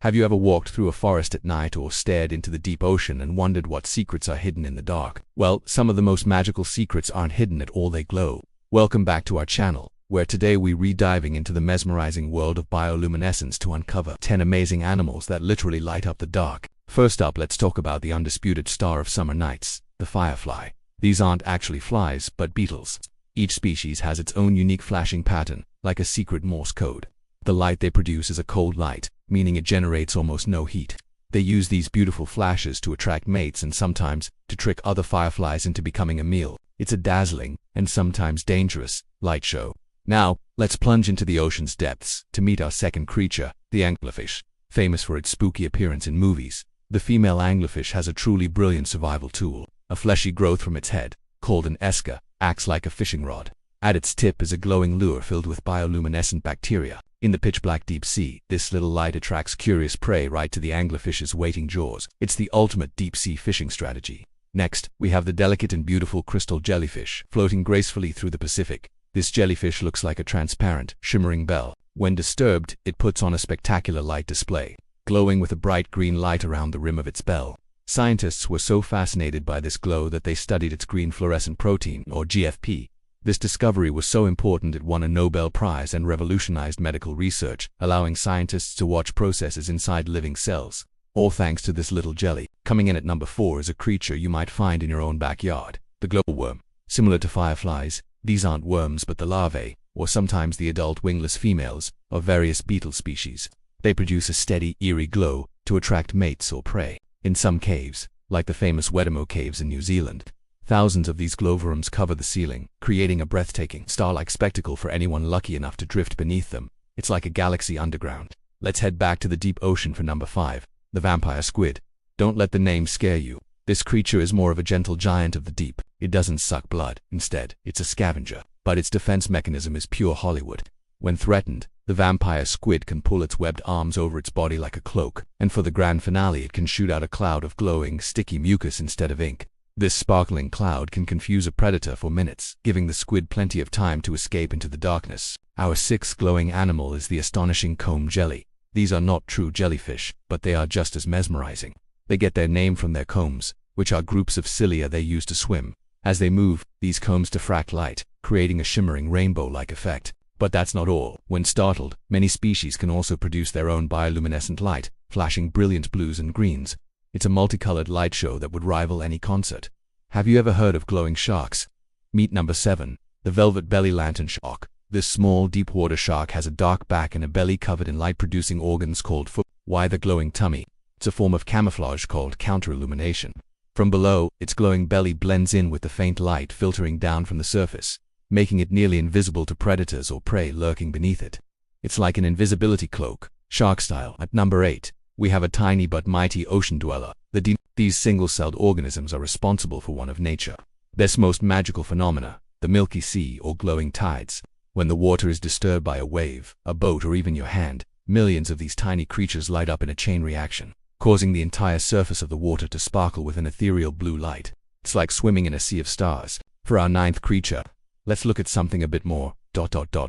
Have you ever walked through a forest at night or stared into the deep ocean and wondered what secrets are hidden in the dark? Well, some of the most magical secrets aren't hidden at all, they glow. Welcome back to our channel, where today we re-diving into the mesmerizing world of bioluminescence to uncover 10 amazing animals that literally light up the dark. First up, let's talk about the undisputed star of summer nights, the firefly. These aren't actually flies, but beetles. Each species has its own unique flashing pattern, like a secret Morse code. The light they produce is a cold light, meaning it generates almost no heat. They use these beautiful flashes to attract mates and sometimes to trick other fireflies into becoming a meal. It's a dazzling, and sometimes dangerous, light show. Now, let's plunge into the ocean's depths to meet our second creature, the anglerfish. Famous for its spooky appearance in movies, the female anglerfish has a truly brilliant survival tool. A fleshy growth from its head, called an esker, acts like a fishing rod. At its tip is a glowing lure filled with bioluminescent bacteria. In the pitch-black deep sea, this little light attracts curious prey right to the anglerfish's waiting jaws. It's the ultimate deep-sea fishing strategy. Next, we have the delicate and beautiful crystal jellyfish, floating gracefully through the Pacific. This jellyfish looks like a transparent, shimmering bell. When disturbed, it puts on a spectacular light display, glowing with a bright green light around the rim of its bell. Scientists were so fascinated by this glow that they studied its green fluorescent protein, or GFP. This discovery was so important it won a Nobel Prize and revolutionized medical research, allowing scientists to watch processes inside living cells. All thanks to this little jelly. Coming in at number 4 is a creature you might find in your own backyard, the glowworm. Similar to fireflies, these aren't worms but the larvae, or sometimes the adult wingless females, of various beetle species. They produce a steady, eerie glow to attract mates or prey. In some caves, like the famous Wedamo caves in New Zealand, thousands of these glowworms cover the ceiling, creating a breathtaking, star-like spectacle for anyone lucky enough to drift beneath them. It's like a galaxy underground. Let's head back to the deep ocean for number 5, the vampire squid. Don't let the name scare you. This creature is more of a gentle giant of the deep. It doesn't suck blood. Instead, it's a scavenger. But its defense mechanism is pure Hollywood. When threatened, the vampire squid can pull its webbed arms over its body like a cloak, and for the grand finale it can shoot out a cloud of glowing, sticky mucus instead of ink. This sparkling cloud can confuse a predator for minutes, giving the squid plenty of time to escape into the darkness. Our 6th glowing animal is the astonishing comb jelly. These are not true jellyfish, but they are just as mesmerizing. They get their name from their combs, which are groups of cilia they use to swim. As they move, these combs diffract light, creating a shimmering rainbow-like effect. But that's not all. When startled, many species can also produce their own bioluminescent light, flashing brilliant blues and greens. It's a multicolored light show that would rival any concert. Have you ever heard of glowing sharks? Meet number 7, the velvet belly lantern shark. This small, deep-water shark has a dark back and a belly covered in light-producing organs called foot. Why the glowing tummy? It's a form of camouflage called counter-illumination. From below, its glowing belly blends in with the faint light filtering down from the surface, making it nearly invisible to predators or prey lurking beneath it. It's like an invisibility cloak, shark style. At number 8, we have a tiny but mighty ocean dweller. These single-celled organisms are responsible for one of nature's most magical phenomena, the Milky Sea or glowing tides. When the water is disturbed by a wave, a boat, or even your hand, millions of these tiny creatures light up in a chain reaction, causing the entire surface of the water to sparkle with an ethereal blue light. It's like swimming in a sea of stars. For our 9th creature, let's look at something a bit more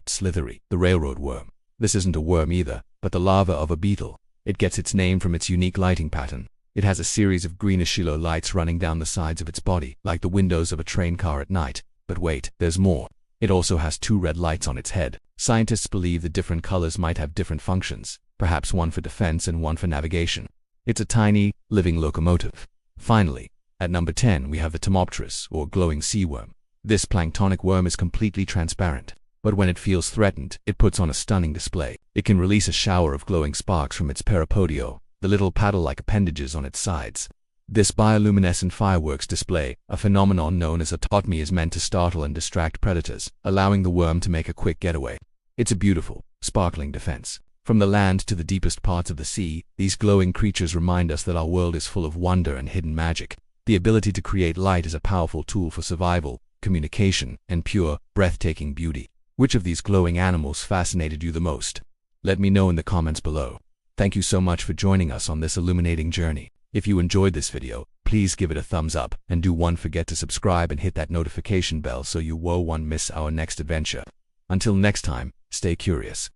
slithery, the railroad worm. This isn't a worm either, but the larva of a beetle. It gets its name from its unique lighting pattern. It has a series of greenish yellow lights running down the sides of its body, like the windows of a train car at night. But wait, there's more. It also has 2 red lights on its head. Scientists believe the different colors might have different functions, perhaps one for defense and one for navigation. It's a tiny, living locomotive. Finally, at number 10 we have the Tomopteris, or glowing sea worm. This planktonic worm is completely transparent, but when it feels threatened, it puts on a stunning display. It can release a shower of glowing sparks from its parapodio, the little paddle-like appendages on its sides. This bioluminescent fireworks display, a phenomenon known as autotomy, is meant to startle and distract predators, allowing the worm to make a quick getaway. It's a beautiful, sparkling defense. From the land to the deepest parts of the sea, these glowing creatures remind us that our world is full of wonder and hidden magic. The ability to create light is a powerful tool for survival, communication, and pure, breathtaking beauty. Which of these glowing animals fascinated you the most? Let me know in the comments below. Thank you so much for joining us on this illuminating journey. If you enjoyed this video, please give it a thumbs up, and don't forget to subscribe and hit that notification bell so you won't miss our next adventure. Until next time, stay curious.